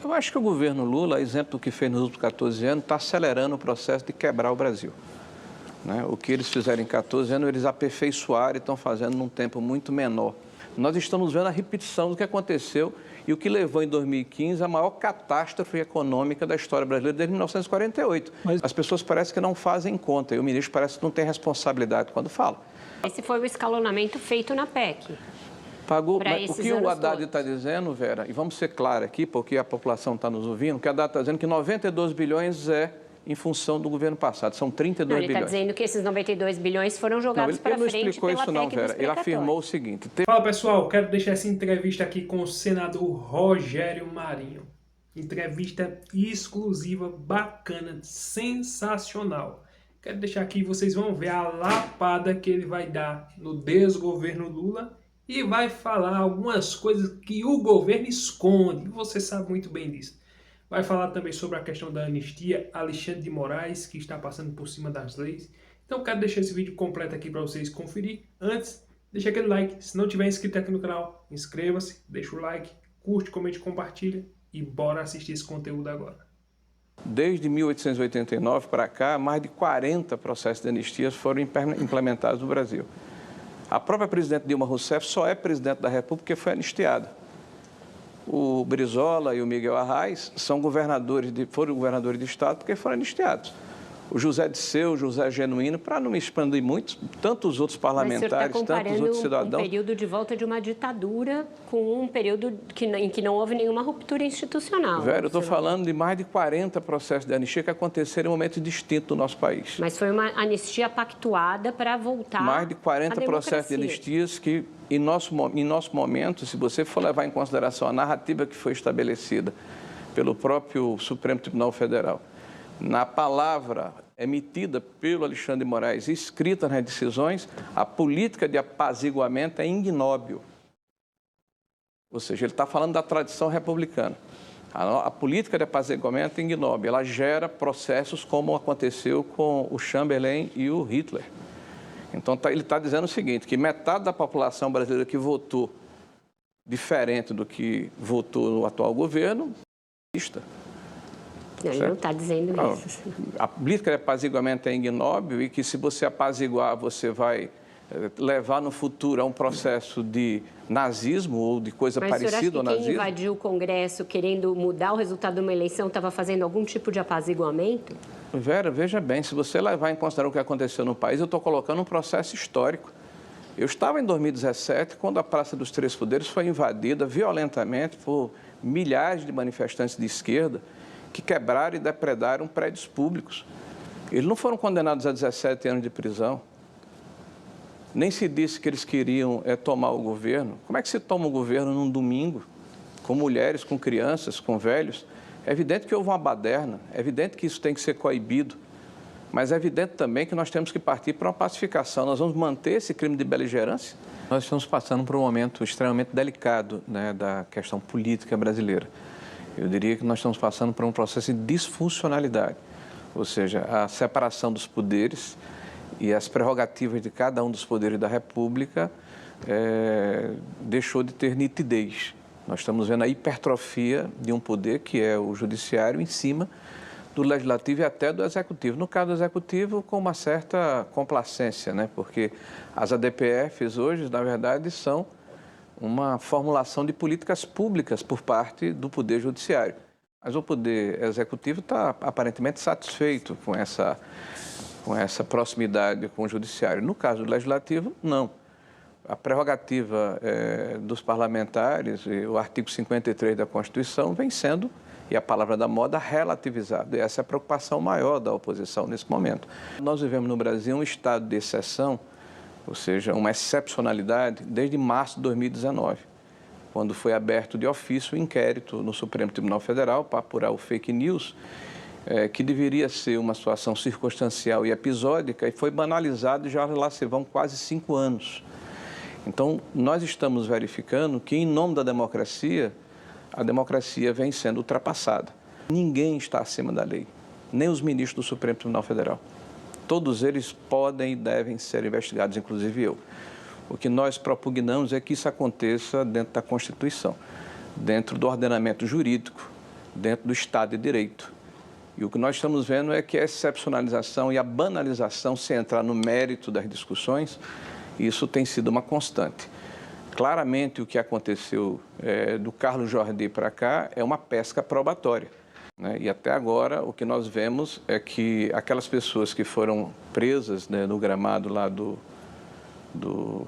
Eu acho que o governo Lula, exemplo do que fez nos últimos 14 anos, está acelerando o processo de quebrar o Brasil. Né? O que eles fizeram em 14 anos, eles aperfeiçoaram e estão fazendo num tempo muito menor. Nós estamos vendo a repetição do que aconteceu e o que levou em 2015 a maior catástrofe econômica da história brasileira desde 1948. Mas as pessoas parecem que não fazem conta e o ministro parece que não tem responsabilidade quando fala. Esse foi o escalonamento feito na PEC. Pagou, o que o Haddad está dizendo, Vera, e vamos ser claros aqui, porque a população está nos ouvindo, o que o Haddad está dizendo é que 92 bilhões é em função do governo passado, são 32 bilhões. Ele está dizendo que esses 92 bilhões foram jogados para frente pela PEC dos precatórios. Ele não explicou isso não, Vera. Ele afirmou o seguinte... Fala, pessoal, quero deixar essa entrevista aqui com o senador Rogério Marinho. Entrevista exclusiva, bacana, sensacional. Quero deixar aqui, vocês vão ver a lapada que ele vai dar no desgoverno Lula e vai falar algumas coisas que o governo esconde. Você sabe muito bem disso. Vai falar também sobre a questão da anistia, Alexandre de Moraes, que está passando por cima das leis. Então, quero deixar esse vídeo completo aqui para vocês conferir. Antes, deixa aquele like. Se não tiver inscrito aqui no canal, inscreva-se, deixa o like, curte, comente, compartilha e bora assistir esse conteúdo agora. Desde 1889 para cá, mais de 40 processos de anistia foram implementados no Brasil. A própria presidente Dilma Rousseff só é presidente da República porque foi anistiada. O Brizola e o Miguel Arraes foram governadores de Estado porque foram anistiados. O José Disseu, o José Genuíno, para não me expandir muito, tantos outros parlamentares, tantos outros cidadãos... um período de volta de uma ditadura com um período em que não houve nenhuma ruptura institucional. Vera, eu estou falando de mais de 40 processos de anistia que aconteceram em momentos distintos do nosso país. Mas foi uma anistia pactuada para voltar mais de 40 processos de anistias que, em nosso momento, se você for levar em consideração a narrativa que foi estabelecida pelo próprio Supremo Tribunal Federal, na palavra emitida pelo Alexandre de Moraes, escrita nas decisões, a política de apaziguamento é ignóbil. Ou seja, ele está falando da tradição republicana. A política de apaziguamento é ignóbil, ela gera processos como aconteceu com o Chamberlain e o Hitler. Então, ele está dizendo o seguinte, que metade da população brasileira que votou diferente do que votou no atual governo, não, ele não está dizendo isso. A política de apaziguamento é ignóbil e que se você apaziguar, você vai levar no futuro a um processo de nazismo ou de coisa parecida ao nazismo. Mas quem invadiu o Congresso querendo mudar o resultado de uma eleição estava fazendo algum tipo de apaziguamento? Vera, veja bem, se você levar em consideração o que aconteceu no país, eu estou colocando um processo histórico. Eu estava em 2017, quando a Praça dos Três Poderes foi invadida violentamente por milhares de manifestantes de esquerda que quebraram e depredaram prédios públicos. Eles não foram condenados a 17 anos de prisão. Nem se disse que eles queriam tomar o governo. Como é que se toma o governo num domingo, com mulheres, com crianças, com velhos? É evidente que houve uma baderna, é evidente que isso tem que ser coibido, mas é evidente também que nós temos que partir para uma pacificação. Nós vamos manter esse crime de beligerância? Nós estamos passando por um momento extremamente delicado, né, da questão política brasileira. Eu diria que nós estamos passando por um processo de disfuncionalidade, ou seja, a separação dos poderes e as prerrogativas de cada um dos poderes da República deixou de ter nitidez. Nós estamos vendo a hipertrofia de um poder, que é o judiciário, em cima do legislativo e até do executivo. No caso do executivo, com uma certa complacência, né? Porque as ADPFs hoje, na verdade, são uma formulação de políticas públicas por parte do Poder Judiciário. Mas o Poder Executivo está aparentemente satisfeito com essa proximidade com o Judiciário. No caso do Legislativo, não. A prerrogativa dos parlamentares, o artigo 53 da Constituição, vem sendo, e a palavra da moda, relativizado. E essa é a preocupação maior da oposição nesse momento. Nós vivemos no Brasil um estado de exceção, ou seja, uma excepcionalidade, desde março de 2019, quando foi aberto de ofício o inquérito no Supremo Tribunal Federal para apurar o fake news, que deveria ser uma situação circunstancial e episódica, e foi banalizado e já lá se vão quase 5 anos. Então, nós estamos verificando que, em nome da democracia, a democracia vem sendo ultrapassada. Ninguém está acima da lei, nem os ministros do Supremo Tribunal Federal. Todos eles podem e devem ser investigados, inclusive eu. O que nós propugnamos é que isso aconteça dentro da Constituição, dentro do ordenamento jurídico, dentro do Estado de Direito. E o que nós estamos vendo é que a excepcionalização e a banalização, se entrar no mérito das discussões, isso tem sido uma constante. Claramente, o que aconteceu do Carlos Jordi para cá é uma pesca probatória, né? E até agora, o que nós vemos é que aquelas pessoas que foram presas, né, no gramado lá do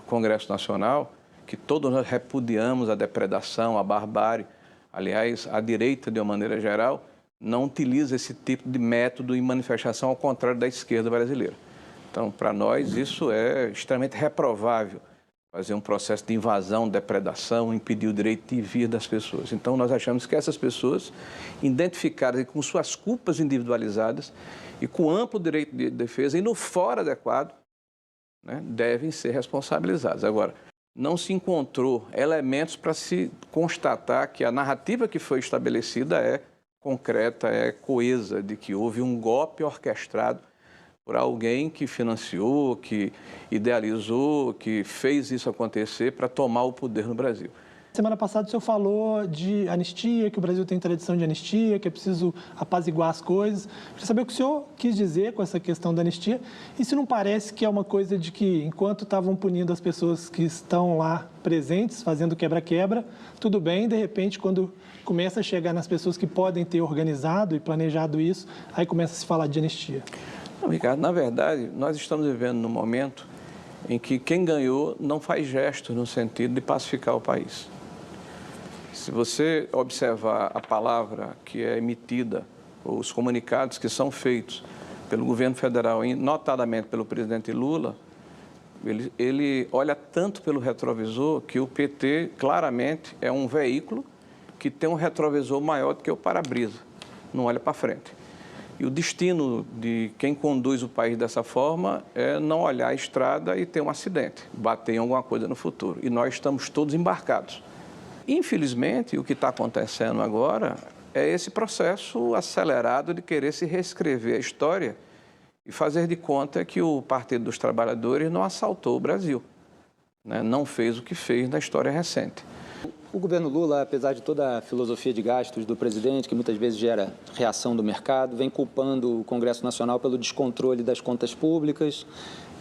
Congresso Nacional, que todos nós repudiamos a depredação, a barbárie, aliás, a direita, de uma maneira geral, não utiliza esse tipo de método em manifestação, ao contrário da esquerda brasileira. Então, para nós, isso é extremamente reprovável, fazer um processo de invasão, depredação, impedir o direito de vir das pessoas. Então, nós achamos que essas pessoas, identificadas com suas culpas individualizadas e com amplo direito de defesa e no foro adequado, né, devem ser responsabilizadas. Agora, não se encontrou elementos para se constatar que a narrativa que foi estabelecida é concreta, é coesa, de que houve um golpe orquestrado por alguém que financiou, que idealizou, que fez isso acontecer para tomar o poder no Brasil. Semana passada o senhor falou de anistia, que o Brasil tem tradição de anistia, que é preciso apaziguar as coisas. Queria saber o que o senhor quis dizer com essa questão da anistia e se não parece que é uma coisa de que, enquanto estavam punindo as pessoas que estão lá presentes, fazendo quebra-quebra, tudo bem, de repente, quando começa a chegar nas pessoas que podem ter organizado e planejado isso, aí começa a se falar de anistia. Não, Ricardo, na verdade, nós estamos vivendo num momento em que quem ganhou não faz gestos no sentido de pacificar o país. Se você observar a palavra que é emitida, ou os comunicados que são feitos pelo governo federal, notadamente pelo presidente Lula, ele olha tanto pelo retrovisor que o PT claramente é um veículo que tem um retrovisor maior do que o para-brisa, não olha para frente. E o destino de quem conduz o país dessa forma é não olhar a estrada e ter um acidente, bater em alguma coisa no futuro. E nós estamos todos embarcados. Infelizmente, o que está acontecendo agora é esse processo acelerado de querer se reescrever a história e fazer de conta que o Partido dos Trabalhadores não assaltou o Brasil, né? Não fez o que fez na história recente. O governo Lula, apesar de toda a filosofia de gastos do presidente, que muitas vezes gera reação do mercado, vem culpando o Congresso Nacional pelo descontrole das contas públicas,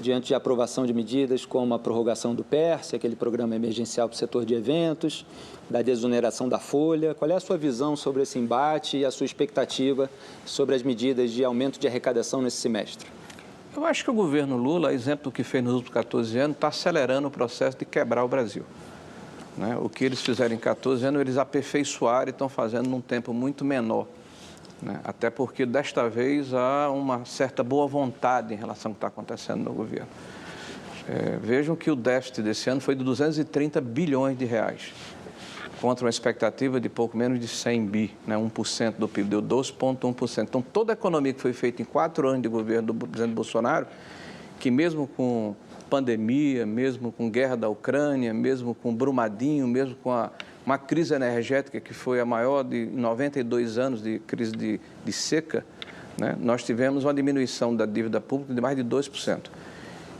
diante de aprovação de medidas como a prorrogação do PERSE, aquele programa emergencial para o setor de eventos, da desoneração da folha. Qual é a sua visão sobre esse embate e a sua expectativa sobre as medidas de aumento de arrecadação nesse semestre? Eu acho que o governo Lula, exemplo do que fez nos últimos 14 anos, está acelerando o processo de quebrar o Brasil. O que eles fizeram em 14 anos, eles aperfeiçoaram e estão fazendo num tempo muito menor. Até porque, desta vez, há uma certa boa vontade em relação ao que está acontecendo no governo. Vejam que o déficit desse ano foi de 230 bilhões de reais, contra uma expectativa de pouco menos de 100 bi, 1% do PIB, deu 12,1%. Então, toda a economia que foi feita em 4 anos de governo do presidente Bolsonaro, que mesmo com pandemia, mesmo com guerra da Ucrânia, mesmo com Brumadinho, mesmo com uma crise energética que foi a maior de 92 anos de crise de seca, nós tivemos uma diminuição da dívida pública de mais de 2%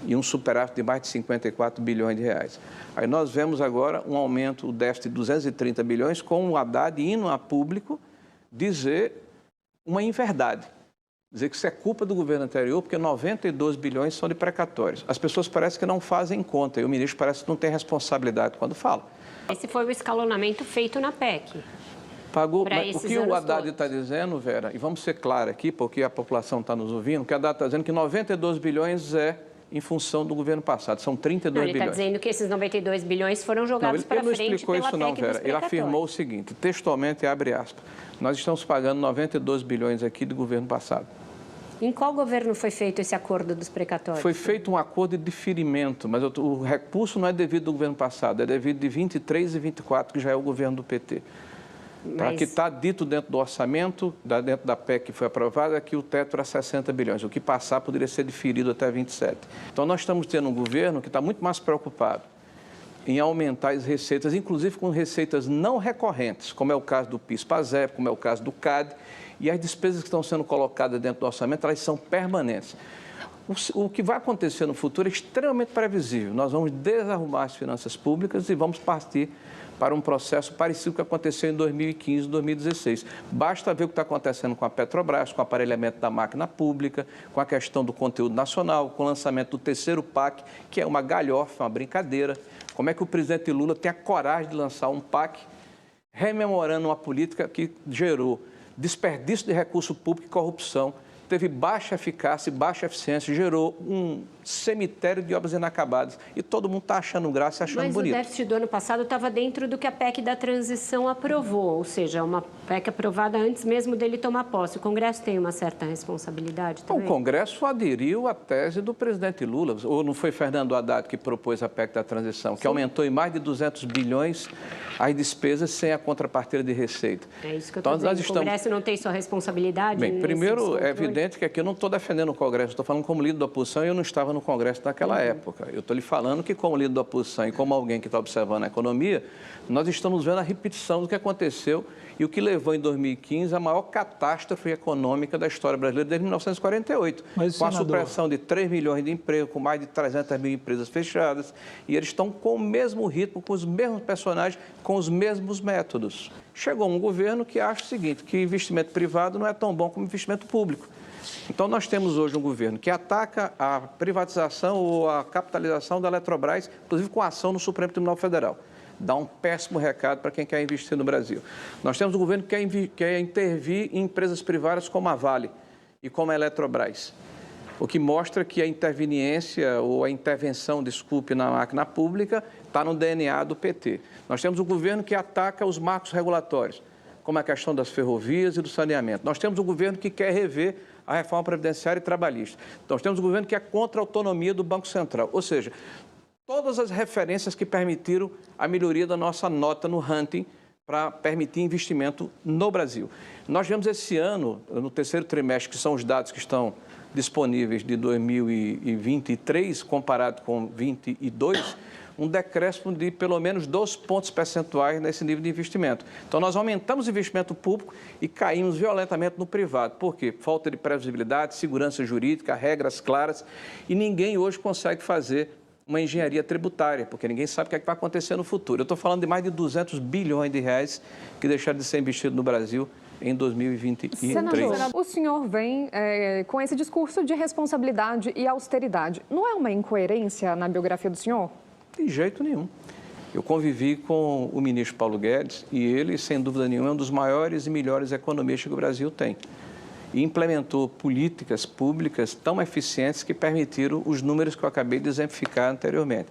e um superávit de mais de 54 bilhões de reais. Aí nós vemos agora um aumento, o déficit de 230 bilhões, com o Haddad indo a público dizer uma inverdade. Dizer que isso é culpa do governo anterior, porque 92 bilhões são de precatórios. As pessoas parecem que não fazem conta, e o ministro parece que não tem responsabilidade quando fala. Esse foi o escalonamento feito na PEC. Pagou, o que o Haddad está dizendo, Vera, e vamos ser claros aqui, porque a população está nos ouvindo, que o Haddad está dizendo que 92 bilhões é em função do governo passado, são 32 bilhões. Ele está dizendo que esses 92 bilhões foram jogados para frente pela PEC dos precatórios. Ele não explicou isso não, Vera. Ele afirmou o seguinte, textualmente, abre aspas, nós estamos pagando 92 bilhões aqui do governo passado. Em qual governo foi feito esse acordo dos precatórios? Foi feito um acordo de diferimento, mas o recurso não é devido do governo passado, é devido de 23 e 24, que já é o governo do PT. Para que está dito dentro do orçamento, dentro da PEC que foi aprovada, é que o teto era 60 bilhões. O que passar poderia ser diferido até 27. Então, nós estamos tendo um governo que está muito mais preocupado em aumentar as receitas, inclusive com receitas não recorrentes, como é o caso do PIS/PASEP, como é o caso do CAD, e as despesas que estão sendo colocadas dentro do orçamento, elas são permanentes. O que vai acontecer no futuro é extremamente previsível. Nós vamos desarrumar as finanças públicas e vamos partir para um processo parecido com o que aconteceu em 2015, 2016. Basta ver o que está acontecendo com a Petrobras, com o aparelhamento da máquina pública, com a questão do conteúdo nacional, com o lançamento do terceiro PAC, que é uma galhofa, uma brincadeira. Como é que o presidente Lula tem a coragem de lançar um PAC rememorando uma política que gerou desperdício de recurso público e corrupção, teve baixa eficácia e baixa eficiência, gerou um cemitério de obras inacabadas. E todo mundo está achando graça e achando bonito. Mas o déficit do ano passado estava dentro do que a PEC da transição aprovou, ou seja, uma PEC aprovada antes mesmo dele tomar posse. O Congresso tem uma certa responsabilidade também? O Congresso aderiu à tese do presidente Lula. Ou não foi Fernando Haddad que propôs a PEC da transição, que aumentou em mais de 200 bilhões as despesas sem a contrapartida de receita. É isso que eu estou dizendo. O Congresso não tem sua responsabilidade? Bem, primeiro, é evidente que aqui eu não estou defendendo o Congresso, estou falando como líder da oposição e eu não estava no Congresso naquela época. Eu estou lhe falando que, como líder da oposição e como alguém que está observando a economia, nós estamos vendo a repetição do que aconteceu e o que levou em 2015 a maior catástrofe econômica da história brasileira desde 1948, com a supressão de 3 milhões de empregos, com mais de 300 mil empresas fechadas, e eles estão com o mesmo ritmo, com os mesmos personagens, com os mesmos métodos. Chegou um governo que acha o seguinte, que investimento privado não é tão bom como investimento público. Então, nós temos hoje um governo que ataca a privatização ou a capitalização da Eletrobras, inclusive com ação no Supremo Tribunal Federal. Dá um péssimo recado para quem quer investir no Brasil. Nós temos um governo que quer intervir em empresas privadas como a Vale e como a Eletrobras, o que mostra que a interveniência ou a intervenção, desculpe, na máquina pública está no DNA do PT. Nós temos um governo que ataca os marcos regulatórios, como a questão das ferrovias e do saneamento. Nós temos um governo que quer rever a reforma previdenciária e trabalhista. Nós temos um governo que é contra a autonomia do Banco Central. Ou seja, todas as referências que permitiram a melhoria da nossa nota no ranking para permitir investimento no Brasil. Nós vemos esse ano, no terceiro trimestre, que são os dados que estão disponíveis de 2023, comparado com 2022, um decréscimo de pelo menos 2 pontos percentuais nesse nível de investimento. Então, nós aumentamos o investimento público e caímos violentamente no privado. Por quê? Falta de previsibilidade, segurança jurídica, regras claras, e ninguém hoje consegue fazer uma engenharia tributária, porque ninguém sabe o que é que vai acontecer no futuro. Eu estou falando de mais de 200 bilhões de reais que deixaram de ser investido no Brasil em 2023. Senador, o senhor vem com esse discurso de responsabilidade e austeridade. Não é uma incoerência na biografia do senhor? De jeito nenhum. Eu convivi com o ministro Paulo Guedes e ele, sem dúvida nenhuma, é um dos maiores e melhores economistas que o Brasil tem. E implementou políticas públicas tão eficientes que permitiram os números que eu acabei de exemplificar anteriormente.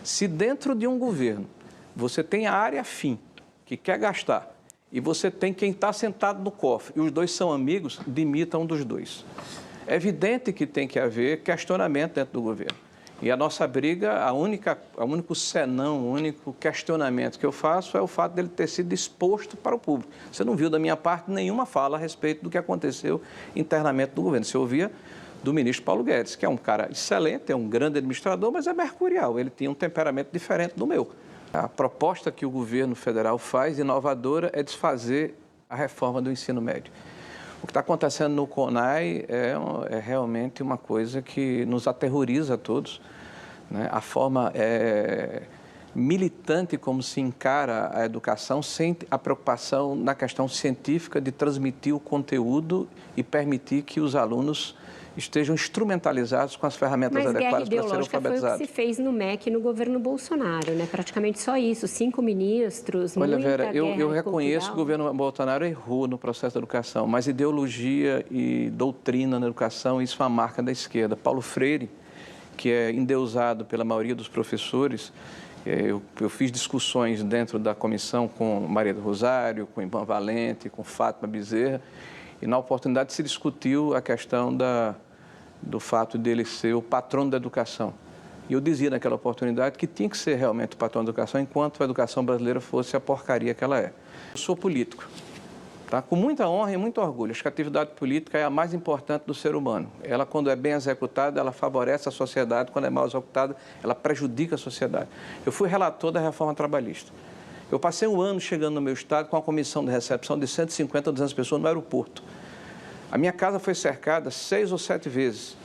Se dentro de um governo você tem a área fim, que quer gastar, e você tem quem está sentado no cofre, e os dois são amigos, demita um dos dois. É evidente que tem que haver questionamento dentro do governo. E a nossa briga, o único senão, o único questionamento que eu faço é o fato dele ter sido exposto para o público. Você não viu da minha parte nenhuma fala a respeito do que aconteceu internamente no governo. Você ouvia do ministro Paulo Guedes, que é um cara excelente, é um grande administrador, mas é mercurial. Ele tinha um temperamento diferente do meu. A proposta que o governo federal faz, inovadora, é desfazer a reforma do ensino médio. O que está acontecendo no CONAI é realmente uma coisa que nos aterroriza a todos, né? A forma militante como se encara a educação, sem a preocupação na questão científica de transmitir o conteúdo e permitir que os alunos estejam instrumentalizados com as ferramentas adequadas para serem alfabetizados. Foi o que se fez no MEC no governo Bolsonaro, né? Praticamente só isso, 5 ministros, Olha, muita Vera, eu reconheço cultural. que o governo Bolsonaro errou no processo da educação, mas ideologia e doutrina na educação, isso é uma marca da esquerda. Paulo Freire, que é endeusado pela maioria dos professores, eu fiz discussões dentro da comissão com Maria do Rosário, com Ivan Valente, com Fátima Bezerra, e na oportunidade se discutiu a questão do fato dele ser o patrono da educação. E eu dizia naquela oportunidade que tinha que ser realmente o patrono da educação, enquanto a educação brasileira fosse a porcaria que ela é. Eu sou político, tá? Com muita honra e muito orgulho. Acho que a atividade política é a mais importante do ser humano. Ela, quando é bem executada, ela favorece a sociedade. Quando é mal executada, ela prejudica a sociedade. Eu fui relator da reforma trabalhista. Eu passei um ano chegando no meu estado com a comissão de recepção de 150 a 200 pessoas no aeroporto. A minha casa foi cercada 6 ou 7 vezes,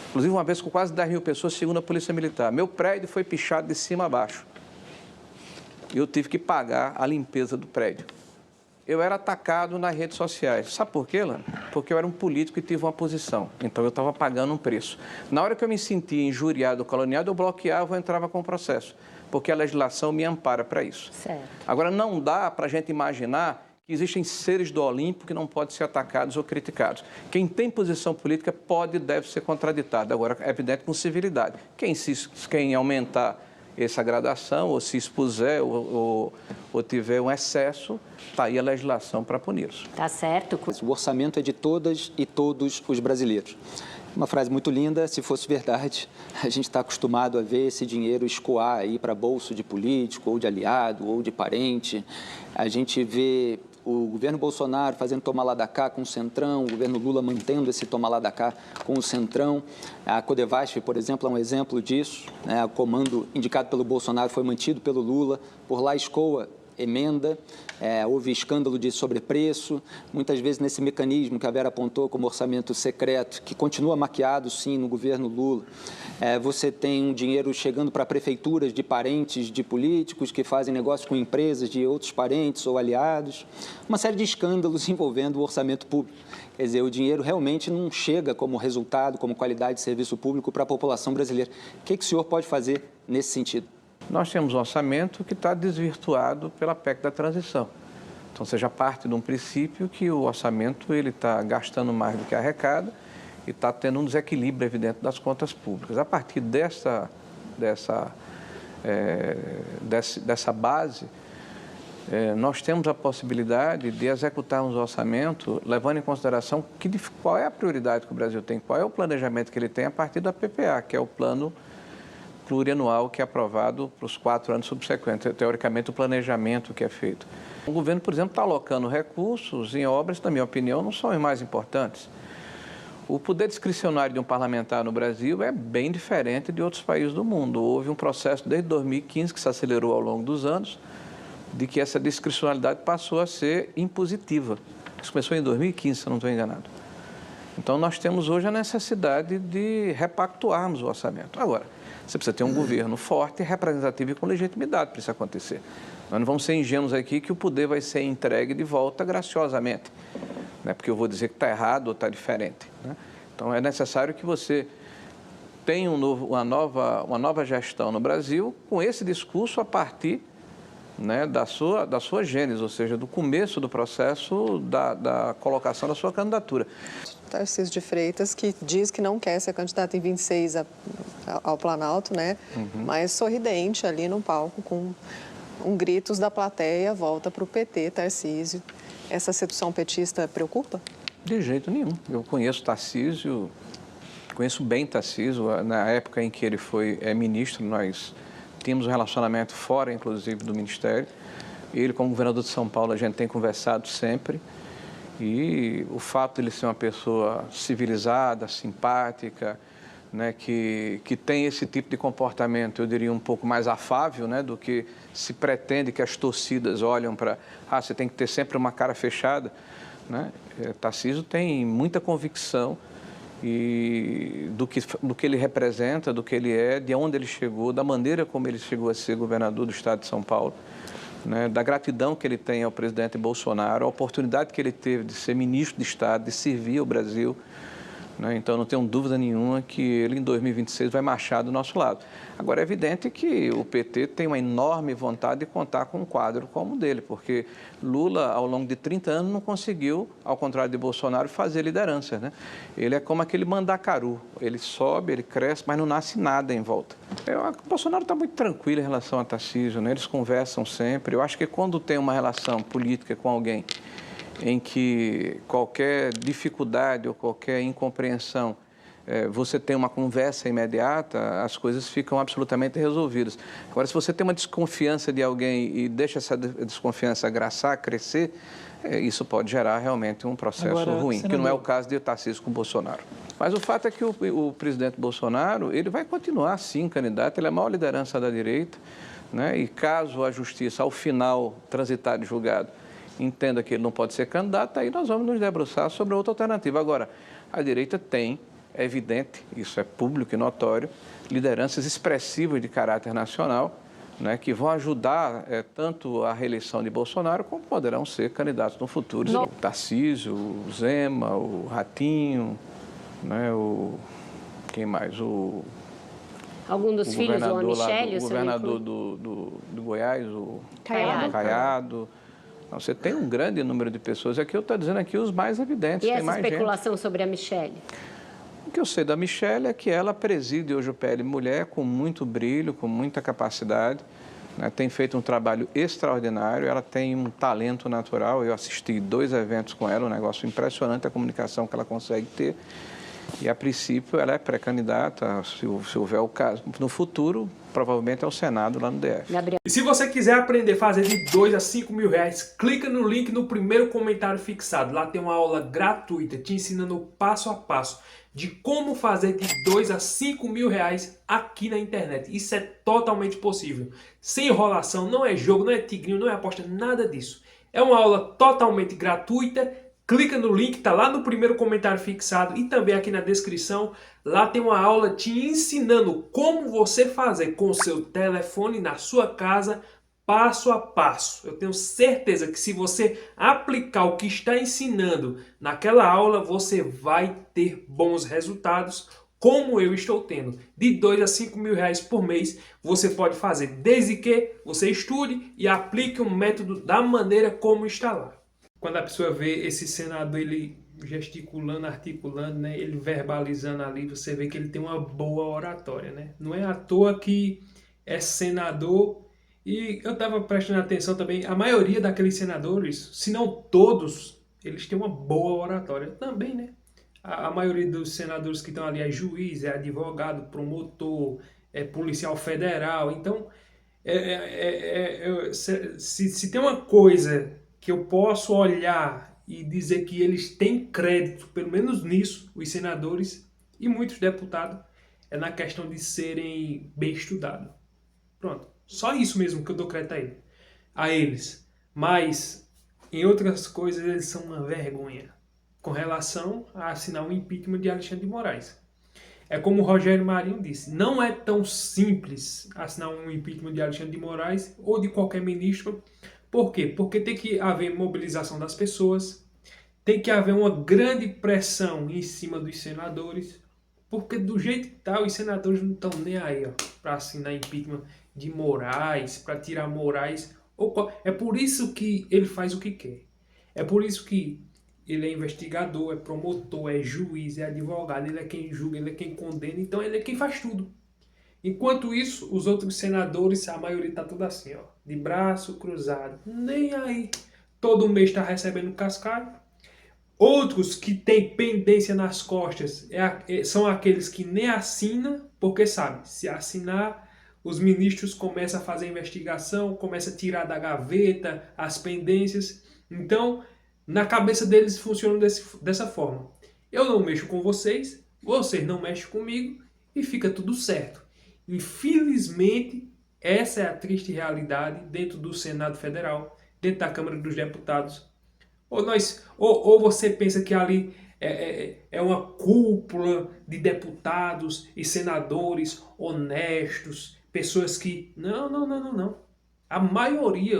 inclusive uma vez com quase 10 mil pessoas, segundo a Polícia Militar. Meu prédio foi pichado de cima a baixo. eu tive que pagar a limpeza do prédio. Eu era atacado nas redes sociais. Sabe por quê, Lana? Porque eu era um político e tive uma posição. Então, eu estava pagando um preço. Na hora que eu me sentia injuriado ou caluniado, eu bloqueava ou entrava com o processo. Porque a legislação me ampara para isso. Certo. Agora, não dá para a gente imaginar que existem seres do Olimpo que não podem ser atacados ou criticados. Quem tem posição política pode e deve ser contraditado. Agora, é evidente, com civilidade. Quem aumentar essa gradação, ou se expuser, ou tiver um excesso, está aí a legislação para puni-los. Tá certo. O orçamento é de todas e todos os brasileiros. Uma frase muito linda, se fosse verdade, a gente está acostumado a ver esse dinheiro escoar aí para bolso de político, ou de aliado, ou de parente. A gente vê o governo Bolsonaro fazendo toma lá da cá com o Centrão, o governo Lula mantendo esse toma lá da cá com o Centrão. A Codevasf, por exemplo, é um exemplo disso. O comando indicado pelo Bolsonaro foi mantido pelo Lula. Por lá escoa emenda, houve escândalo de sobrepreço, muitas vezes nesse mecanismo que a Vera apontou como orçamento secreto, que continua maquiado, sim, no governo Lula. Você tem um dinheiro chegando para prefeituras de parentes de políticos que fazem negócios com empresas de outros parentes ou aliados, uma série de escândalos envolvendo o orçamento público. Quer dizer, o dinheiro realmente não chega como resultado, como qualidade de serviço público para a população brasileira. O que o senhor pode fazer nesse sentido? Nós temos um orçamento que está desvirtuado pela PEC da transição. Então, você já parte de um princípio que o orçamento ele está gastando mais do que arrecada e está tendo um desequilíbrio evidente das contas públicas. A partir dessa base, nós temos a possibilidade de executarmos o orçamento levando em consideração qual é a prioridade que o Brasil tem, qual é o planejamento que ele tem a partir da PPA, que é o plano plurianual que é aprovado para os 4 anos subsequentes, teoricamente o planejamento que é feito. O governo, por exemplo, está alocando recursos em obras, na minha opinião, não são as mais importantes. O poder discricionário de um parlamentar no Brasil é bem diferente de outros países do mundo. Houve um processo desde 2015 que se acelerou ao longo dos anos, de que essa discricionalidade passou a ser impositiva. Isso começou em 2015, se eu não estou enganado. Então, nós temos hoje a necessidade de repactuarmos o orçamento. Agora, você precisa ter um governo forte, representativo e com legitimidade para isso acontecer. Nós não vamos ser ingênuos aqui que o poder vai ser entregue de volta graciosamente, né? Porque eu vou dizer que está errado ou está diferente, né? Então, é necessário que você tenha uma nova gestão no Brasil com esse discurso a partir, né, da sua gênese, ou seja, do começo do processo da colocação da sua candidatura. Tarcísio de Freitas, que diz que não quer ser candidato em 26 ao Planalto, né? Mas sorridente ali no palco, com gritos da plateia, volta para o PT, Tarcísio. Essa sedução petista preocupa? De jeito nenhum. Eu conheço Tarcísio, conheço bem Tarcísio. Na época em que ele foi ministro, nós tínhamos um relacionamento fora, inclusive, do Ministério. Ele, como governador de São Paulo, a gente tem conversado sempre. E o fato de ele ser uma pessoa civilizada, simpática, né, que tem esse tipo de comportamento, eu diria, um pouco mais afável, né, do que se pretende que as torcidas olham para... você tem que ter sempre uma cara fechada, né? Tarcísio tem muita convicção do que ele representa, do que ele é, de onde ele chegou, da maneira como ele chegou a ser governador do estado de São Paulo, né, da gratidão que ele tem ao presidente Bolsonaro, a oportunidade que ele teve de ser ministro de Estado, de servir ao Brasil, né? Então, não tenho dúvida nenhuma que ele, em 2026, vai marchar do nosso lado. Agora, é evidente que o PT tem uma enorme vontade de contar com um quadro como o dele, porque Lula, ao longo de 30 anos, não conseguiu, ao contrário de Bolsonaro, fazer liderança, né? Ele é como aquele mandacaru, ele sobe, ele cresce, mas não nasce nada em volta. O Bolsonaro está muito tranquilo em relação a Tarcísio, né? Eles conversam sempre. Eu acho que quando tem uma relação política com alguém em que qualquer dificuldade ou qualquer incompreensão, você tem uma conversa imediata, as coisas ficam absolutamente resolvidas. Agora, se você tem uma desconfiança de alguém e deixa essa desconfiança agraçar, crescer, isso pode gerar realmente um processo ruim, que não é o caso de Tarcísio com Bolsonaro. Mas o fato é que o presidente Bolsonaro, ele vai continuar, sim, candidato, ele é a maior liderança da direita, né? E caso a justiça, ao final, transitar de julgado, entenda que ele não pode ser candidato, aí nós vamos nos debruçar sobre outra alternativa. Agora, a direita tem, é evidente, isso é público e notório, lideranças expressivas de caráter nacional, né, que vão ajudar tanto a reeleição de Bolsonaro, como poderão ser candidatos no futuro. O Tarcísio, o Zema, o Ratinho, né, quem mais? Algum dos filhos do Michele? O governador do Goiás, o Caiado. Então, você tem um grande número de pessoas. Aqui eu estou dizendo aqui os mais evidentes. E essa especulação sobre a Michele? O que eu sei da Michele é que ela preside hoje o PL Mulher com muito brilho, com muita capacidade, né? Tem feito um trabalho extraordinário, ela tem um talento natural. Eu assisti 2 eventos com ela, um negócio impressionante a comunicação que ela consegue ter. E, a princípio, ela é pré-candidata, se houver o caso. No futuro, provavelmente ao Senado, lá no DF. Gabriel. E se você quiser aprender a fazer de 2 a 5 mil reais, clica no link no primeiro comentário fixado. Lá tem uma aula gratuita te ensinando passo a passo de como fazer de 2 a 5 mil reais aqui na internet. Isso é totalmente possível. Sem enrolação, não é jogo, não é tigrinho, não é aposta, nada disso. É uma aula totalmente gratuita. Clica no link, tá lá no primeiro comentário fixado e também aqui na descrição. Lá tem uma aula te ensinando como você fazer com o seu telefone na sua casa, passo a passo. Eu tenho certeza que se você aplicar o que está ensinando naquela aula, você vai ter bons resultados, como eu estou tendo. De 2 a 5 mil reais por mês, você pode fazer, desde que você estude e aplique o método da maneira como está lá. Quando a pessoa vê esse senador, ele gesticulando, articulando, né, ele verbalizando ali, você vê que ele tem uma boa oratória, né? Não é à toa que é senador. E eu estava prestando atenção também, a maioria daqueles senadores, se não todos, eles têm uma boa oratória também, né? A maioria dos senadores que estão ali é juiz, é advogado, promotor, é policial federal. Então, se tem uma coisa que eu posso olhar e dizer que eles têm crédito, pelo menos nisso, os senadores e muitos deputados, é na questão de serem bem estudados. Pronto. Só isso mesmo que eu dou crédito a eles. Mas, em outras coisas, eles são uma vergonha com relação a assinar o impeachment de Alexandre de Moraes. É como o Rogério Marinho disse, não é tão simples assinar um impeachment de Alexandre de Moraes ou de qualquer ministro. Por quê? Porque tem que haver mobilização das pessoas, tem que haver uma grande pressão em cima dos senadores, porque do jeito que está, os senadores não estão nem aí para assinar impeachment de Moraes, para tirar Moraes. É por isso que ele faz o que quer. É por isso que ele é investigador, é promotor, é juiz, é advogado, ele é quem julga, ele é quem condena, então ele é quem faz tudo. Enquanto isso, os outros senadores, a maioria está tudo assim, de braço cruzado, nem aí. Todo mês está recebendo cascalho. Outros que têm pendência nas costas são aqueles que nem assinam, porque sabe, se assinar, os ministros começam a fazer investigação, começam a tirar da gaveta as pendências. Então, na cabeça deles funciona dessa forma. Eu não mexo com vocês, vocês não mexem comigo e fica tudo certo. Infelizmente, essa é a triste realidade dentro do Senado Federal, dentro da Câmara dos Deputados. Ou você pensa que ali é uma cúpula de deputados e senadores honestos, pessoas que... Não. A maioria,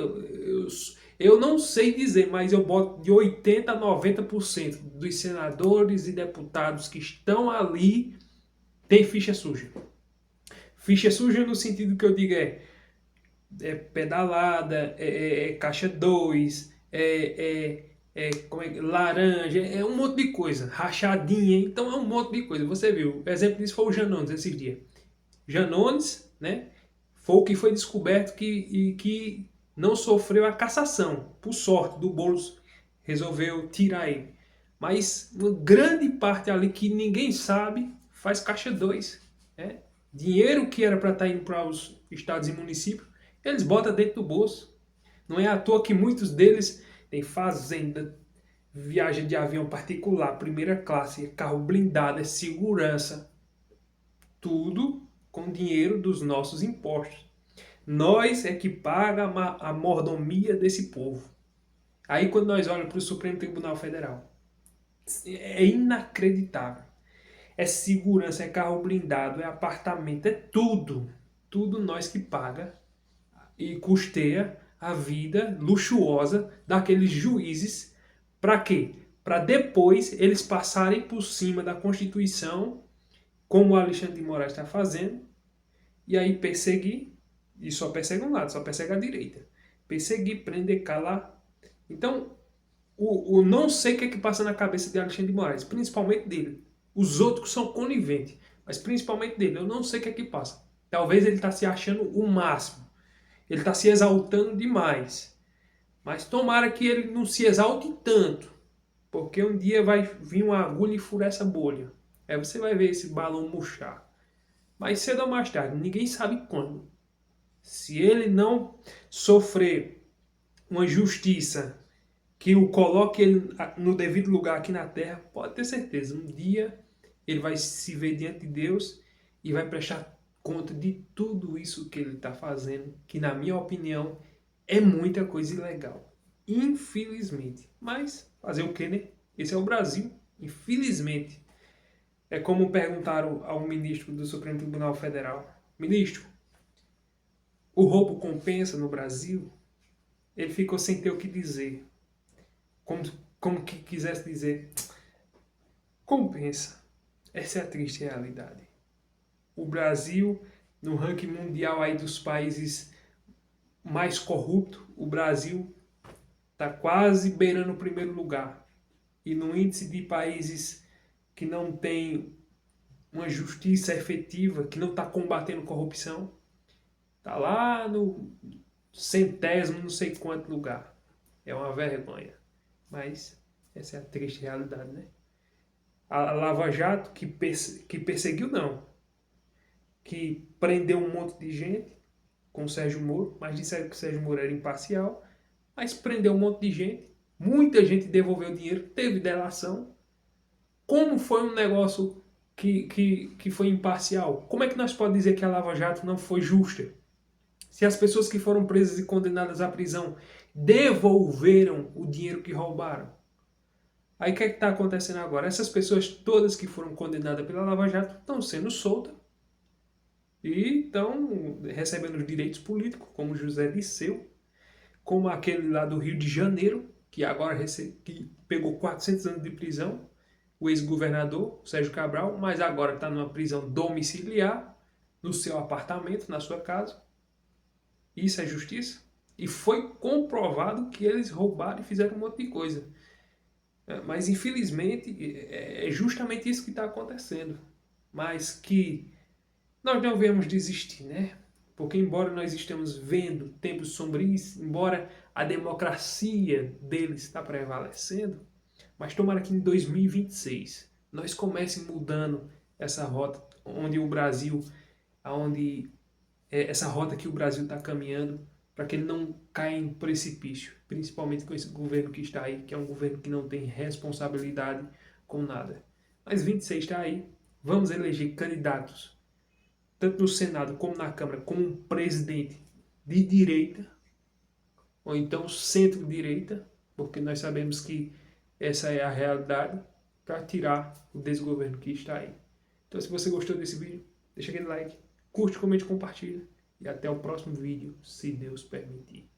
eu não sei dizer, mas eu boto de 80% a 90% dos senadores e deputados que estão ali tem ficha suja. Ficha suja no sentido que eu digo é pedalada, caixa 2, laranja, é um monte de coisa, rachadinha, então é um monte de coisa. Você viu, o exemplo disso foi o Janones esses dias. Janones, né, foi o que foi descoberto que não sofreu a cassação, por sorte, do Boulos resolveu tirar ele. Mas uma grande parte ali que ninguém sabe faz caixa 2, né? Dinheiro que era para estar indo para os estados e municípios, eles botam dentro do bolso. Não é à toa que muitos deles têm fazenda, viagem de avião particular, primeira classe, carro blindado, segurança. Tudo com dinheiro dos nossos impostos. Nós é que paga a mordomia desse povo. Aí quando nós olhamos para o Supremo Tribunal Federal, é inacreditável. É segurança, é carro blindado, é apartamento, é tudo. Tudo nós que paga e custeia a vida luxuosa daqueles juízes. Para quê? Para depois eles passarem por cima da Constituição, como o Alexandre de Moraes está fazendo, e aí perseguir, e só persegue um lado, só persegue a direita. Perseguir, prender, calar. Então, o não sei o que é que passa na cabeça de Alexandre de Moraes, principalmente dele. Os outros são coniventes, mas principalmente dele. Eu não sei o que é que passa. Talvez ele está se achando o máximo. Ele está se exaltando demais. Mas tomara que ele não se exalte tanto, porque um dia vai vir uma agulha e furar essa bolha. Aí você vai ver esse balão murchar. Mais cedo ou mais tarde, ninguém sabe quando. Se ele não sofrer uma justiça que o coloque ele no devido lugar aqui na Terra, pode ter certeza, um dia ele vai se ver diante de Deus e vai prestar conta de tudo isso que ele está fazendo, que na minha opinião é muita coisa ilegal. Infelizmente. Mas fazer o que, né? Esse é o Brasil. Infelizmente. É como perguntaram ao ministro do Supremo Tribunal Federal. Ministro, o roubo compensa no Brasil? Ele ficou sem ter o que dizer. Como que quisesse dizer. Compensa. Essa é a triste realidade. O Brasil, no ranking mundial aí dos países mais corruptos, o Brasil está quase beirando o primeiro lugar. E no índice de países que não tem uma justiça efetiva, que não está combatendo corrupção, está lá no 100º, não sei quanto lugar. É uma vergonha. Mas essa é a triste realidade, né? A Lava Jato, que perseguiu, não. Que prendeu um monte de gente com o Sérgio Moro, mas disseram que o Sérgio Moro era imparcial, mas prendeu um monte de gente. Muita gente devolveu dinheiro, teve delação. Como foi um negócio que foi imparcial? Como é que nós podemos dizer que a Lava Jato não foi justa? Se as pessoas que foram presas e condenadas à prisão devolveram o dinheiro que roubaram. Aí o que é que está acontecendo agora? Essas pessoas todas que foram condenadas pela Lava Jato estão sendo soltas e estão recebendo os direitos políticos, como José Disseu, como aquele lá do Rio de Janeiro, que agora que pegou 400 anos de prisão, o ex-governador Sérgio Cabral, mas agora está numa prisão domiciliar, no seu apartamento, na sua casa. Isso é justiça? E foi comprovado que eles roubaram e fizeram um monte de coisa. Mas, infelizmente, é justamente isso que está acontecendo. Mas que nós não devemos desistir, né? Porque, embora nós estejamos vendo tempos sombrios, embora a democracia deles está prevalecendo, mas tomara que em 2026 nós comecemos mudando essa rota, onde o Brasil, essa rota que o Brasil está caminhando, para que ele não caia em precipício, principalmente com esse governo que está aí, que é um governo que não tem responsabilidade com nada. Mas 26 está aí, vamos eleger candidatos, tanto no Senado como na Câmara, como um presidente de direita, ou então centro-direita, porque nós sabemos que essa é a realidade, para tirar o desgoverno que está aí. Então, se você gostou desse vídeo, deixa aquele like, curte, comente, compartilha. E até o próximo vídeo, se Deus permitir.